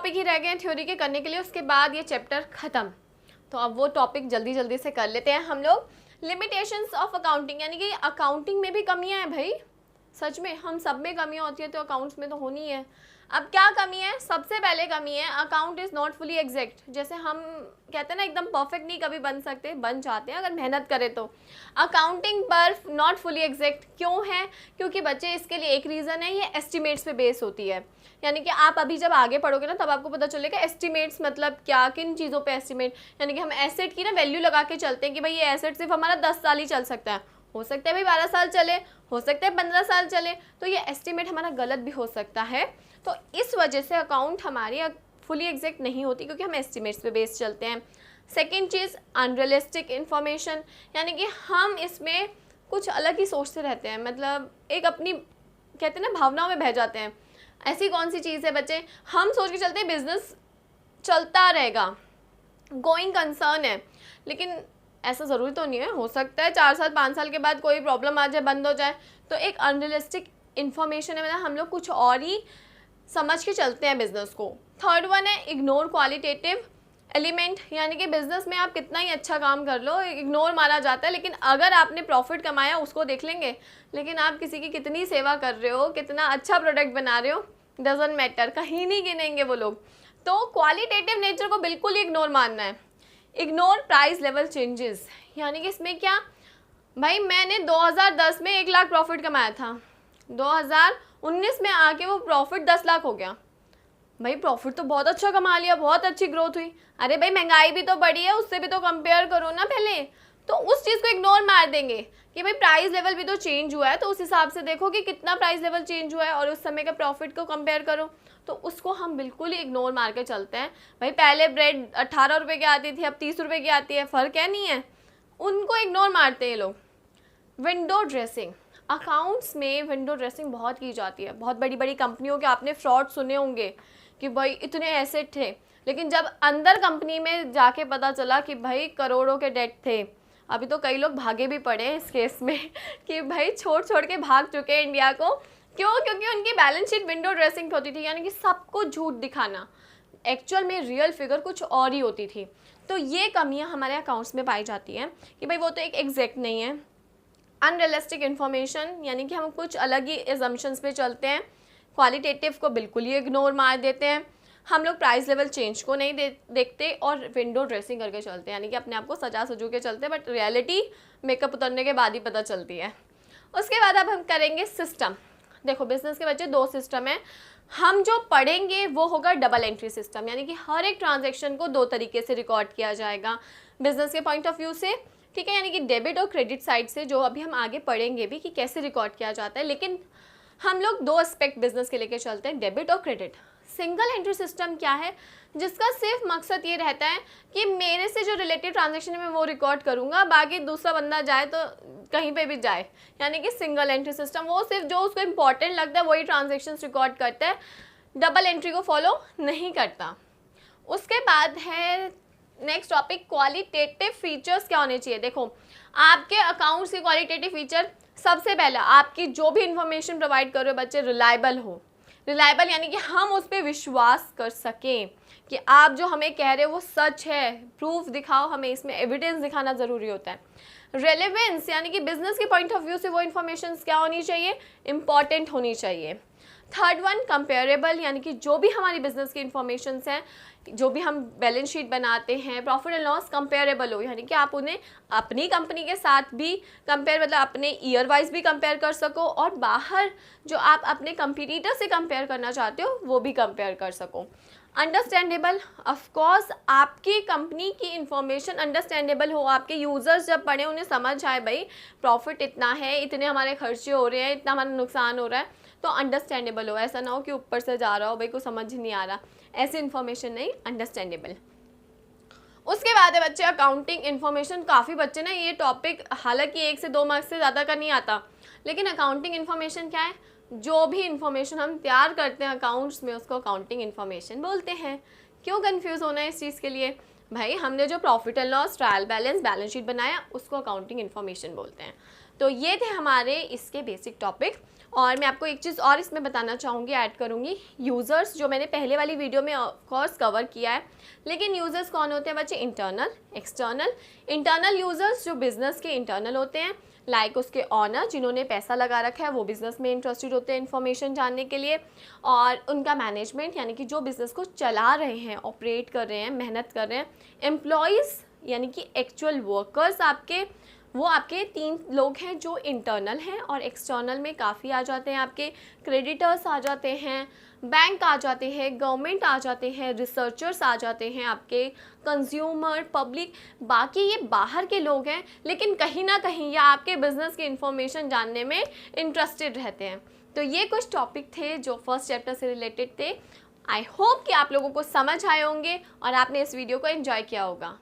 Topic ही रह गए हैं थ्योरी के करने के लिए, उसके बाद ये चैप्टर ख़त्म। तो अब वो टॉपिक जल्दी जल्दी से कर लेते हैं हम लोग। लिमिटेशंस ऑफ अकाउंटिंग, यानी कि अकाउंटिंग में भी कमियां हैं भाई, सच में हम सब में कमियां होती है तो अकाउंट्स में तो होनी है। अब क्या कमी है? सबसे पहले कमी है account is not fully exact. जैसे हम कहते हैं ना एकदम परफेक्ट नहीं कभी बन सकते, बन जाते हैं अगर मेहनत करें तो। अकाउंटिंग पर नॉट फुली एग्जैक्ट क्यों है? क्योंकि बच्चे इसके लिए एक रीज़न है, ये एस्टिमेट्स पे बेस होती है। यानी कि आप अभी जब आगे पढ़ोगे ना तब आपको पता चलेगा एस्टिमेट्स मतलब क्या, किन चीज़ों पे एस्टिमेट। यानी कि हम एसेट की ना वैल्यू लगा के चलते हैं कि भाई ये एसेट सिर्फ हमारा 10 साल ही चल सकता है, हो सकता है भाई 12 साल चले, हो सकता है 15 साल चले, तो ये एस्टिमेट हमारा गलत भी हो सकता है। तो इस वजह से अकाउंट हमारी फुली एग्जैक्ट नहीं होती, क्योंकि हम एस्टिमेट्स पे बेस चलते हैं। सेकेंड चीज़ अनरियलिस्टिक इन्फॉर्मेशन, यानी कि हम इसमें कुछ अलग ही सोचते रहते हैं, मतलब एक अपनी कहते हैं ना भावनाओं में बह जाते हैं। ऐसी कौन सी चीज़ है बच्चे, हम सोच के चलते हैं बिजनेस चलता रहेगा, गोइंग कंसर्न है, लेकिन ऐसा ज़रूरी तो नहीं है, हो सकता है 4 साल 5 साल के बाद कोई प्रॉब्लम आ जाए, बंद हो जाए। तो एक अनरियलिस्टिक इन्फॉर्मेशन है, मतलब हम लोग कुछ और ही समझ के चलते हैं बिजनेस को। थर्ड वन है इग्नोर क्वालिटेटिव एलिमेंट, यानी कि बिजनेस में आप कितना ही अच्छा काम कर लो इग्नोर माना जाता है, लेकिन अगर आपने प्रॉफिट कमाया उसको देख लेंगे, लेकिन आप किसी की कितनी सेवा कर रहे हो, कितना अच्छा प्रोडक्ट बना रहे हो, डजंट मैटर, कहीं नहीं गिनेंगे वो लोग। तो क्वालिटेटिव नेचर को बिल्कुल ही इग्नोर मानना है। इग्नोर प्राइस लेवल चेंजेस, यानी कि इसमें क्या भाई, मैंने 2010 में 1 लाख प्रॉफिट कमाया था, 2019 में आके वो प्रॉफिट 10 लाख हो गया, भाई प्रॉफिट तो बहुत अच्छा कमा लिया, बहुत अच्छी ग्रोथ हुई। अरे भाई महंगाई भी तो बढ़ी है, उससे भी तो कंपेयर करो ना पहले। तो उस चीज़ को इग्नोर मार देंगे कि भाई प्राइस लेवल भी तो चेंज हुआ है, तो उस हिसाब से देखो कि कितना प्राइस लेवल चेंज हुआ है और उस समय का प्रॉफिट को कंपेयर करो। तो उसको हम बिल्कुल ही इग्नोर मार के चलते हैं। भाई पहले ब्रेड 18 रुपये की आती थी, अब 30 रुपये की आती है, फ़र्क है नहीं है, उनको इग्नोर मारते हैं लोग। विंडो ड्रेसिंग, अकाउंट्स में विंडो ड्रेसिंग बहुत की जाती है। बहुत बड़ी बड़ी कंपनियों के आपने फ्रॉड सुने होंगे कि भाई इतने एसेट थे, लेकिन जब अंदर कंपनी में जाके पता चला कि भाई करोड़ों के डेट थे। अभी तो कई लोग भागे भी पड़े हैं इस केस में कि भाई छोड़ के भाग चुके हैं इंडिया को। क्यों? क्योंकि उनकी बैलेंस शीट विंडो ड्रेसिंग होती थी, यानी कि सबको झूठ दिखाना, एक्चुअल में रियल फिगर कुछ और ही होती थी। तो ये कमियां हमारे अकाउंट्स में पाई जाती हैं कि भाई वो तो एक एग्जैक्ट नहीं है। अनरियलिस्टिक इन्फॉर्मेशन, यानी कि हम कुछ अलग ही एजम्पशंस पे चलते हैं, क्वालिटेटिव को बिल्कुल ही इग्नोर मार देते हैं, हम लोग प्राइस लेवल चेंज को नहीं देखते और विंडो ड्रेसिंग करके चलते हैं, यानी कि अपने आप को सजा सजू के चलते हैं, बट रियलिटी मेकअप उतरने के बाद ही पता चलती है। उसके बाद अब हम करेंगे सिस्टम। देखो बिजनेस के बच्चे 2 सिस्टम है, हम जो पढ़ेंगे वो होगा डबल एंट्री सिस्टम, यानी कि हर एक ट्रांजैक्शन को 2 तरीके से रिकॉर्ड किया जाएगा बिजनेस के पॉइंट ऑफ व्यू से, ठीक है, यानी कि डेबिट और क्रेडिट साइड से, जो अभी हम आगे पढ़ेंगे भी कि कैसे रिकॉर्ड किया जाता है। लेकिन हम लोग 2 एस्पेक्ट बिजनेस के लेके चलते हैं, डेबिट और क्रेडिट। सिंगल एंट्री सिस्टम क्या है? जिसका सिर्फ मकसद ये रहता है कि मेरे से जो रिलेटेड ट्रांजैक्शन है मैं वो रिकॉर्ड करूंगा, बाकी दूसरा बंदा जाए तो कहीं पे भी जाए, यानी कि सिंगल एंट्री सिस्टम, वो सिर्फ जो उसको इम्पॉर्टेंट लगता है वही ट्रांजेक्शन रिकॉर्ड करता है, डबल एंट्री को फॉलो नहीं करता। उसके बाद है नेक्स्ट टॉपिक, क्वालिटेटिव फीचर्स क्या होने चाहिए। देखो आपके अकाउंट्स के क्वालिटेटिव फीचर, सबसे पहला आपकी जो भी इंफॉर्मेशन प्रोवाइड कर रहे हो बच्चे रिलायबल हो। रिलायबल यानी कि हम उस पर विश्वास कर सकें कि आप जो हमें कह रहे हो वो सच है, प्रूफ दिखाओ हमें, इसमें एविडेंस दिखाना ज़रूरी होता है। रेलेवेंस यानी कि बिजनेस के पॉइंट ऑफ व्यू से वो इन्फॉर्मेशन क्या होनी चाहिए, इंपॉर्टेंट होनी चाहिए। थर्ड वन कंपेरेबल, यानी कि जो भी हमारी बिजनेस की इंफॉर्मेशंस हैं, जो भी हम बैलेंस शीट बनाते हैं, प्रॉफिट एंड लॉस, कंपेरेबल हो, यानी कि आप उन्हें अपनी कंपनी के साथ भी कंपेयर, मतलब अपने ईयर वाइज भी कंपेयर कर सको, और बाहर जो आप अपने कंपटीटर से कंपेयर करना चाहते हो वो भी कंपेयर कर सको। अंडरस्टैंडेबल, ऑफकोर्स आपकी कंपनी की इंफॉर्मेशन अंडरस्टैंडेबल हो, आपके यूज़र्स जब पढ़ें उन्हें समझ आए भाई प्रॉफिट इतना है, इतने हमारे खर्चे हो रहे हैं, इतना हमारा नुकसान हो रहा है, तो अंडरस्टैंडेबल हो। ऐसा ना हो कि ऊपर से जा रहा हो भाई को समझ ही नहीं आ रहा, ऐसी इन्फॉर्मेशन नहीं, अंडरस्टैंडेबल। उसके बाद है बच्चे अकाउंटिंग इन्फॉर्मेशन। काफ़ी बच्चे ना ये टॉपिक हालांकि 1 से 2 मार्क्स से ज़्यादा का नहीं आता, लेकिन अकाउंटिंग इन्फॉर्मेशन क्या है, जो भी इन्फॉर्मेशन हम तैयार करते हैं अकाउंट्स में उसको अकाउंटिंग इन्फॉर्मेशन बोलते हैं। क्यों कंफ्यूज होना है इस चीज़ के लिए? भाई हमने जो profit and loss, trial balance, balance sheet बनाया उसको अकाउंटिंग इन्फॉर्मेशन बोलते हैं। तो ये थे हमारे इसके बेसिक टॉपिक। और मैं आपको एक चीज़ और इसमें बताना चाहूँगी, ऐड करूँगी, यूज़र्स जो मैंने पहले वाली वीडियो में ऑफकोर्स कवर किया है, लेकिन यूज़र्स कौन होते हैं बच्चे? Internal, external. इंटरनल यूज़र्स जो बिज़नेस के इंटरनल होते हैं, लाइक उसके ऑनर जिन्होंने पैसा लगा रखा है, वो बिज़नेस में इंटरेस्टेड होते हैं इन्फॉर्मेशन जानने के लिए, और उनका मैनेजमेंट यानी कि जो बिज़नेस को चला रहे हैं, ऑपरेट कर रहे हैं, मेहनत कर रहे हैं, एम्प्लॉयज़ यानी कि एक्चुअल वर्कर्स आपके, वो आपके 3 लोग हैं जो इंटरनल हैं। और एक्सटर्नल में काफ़ी आ जाते हैं आपके क्रेडिटर्स आ जाते हैं, बैंक आ जाते हैं, गवर्नमेंट आ जाते हैं, रिसर्चर्स आ जाते हैं, आपके कंज्यूमर, पब्लिक, बाकी ये बाहर के लोग हैं, लेकिन कहीं ना कहीं ये आपके बिजनेस की इंफॉर्मेशन जानने में इंटरेस्टेड रहते हैं। तो ये कुछ टॉपिक थे जो फर्स्ट चैप्टर से रिलेटेड थे। आई होप कि आप लोगों को समझ आए होंगे और आपने इस वीडियो को एंजॉय किया होगा।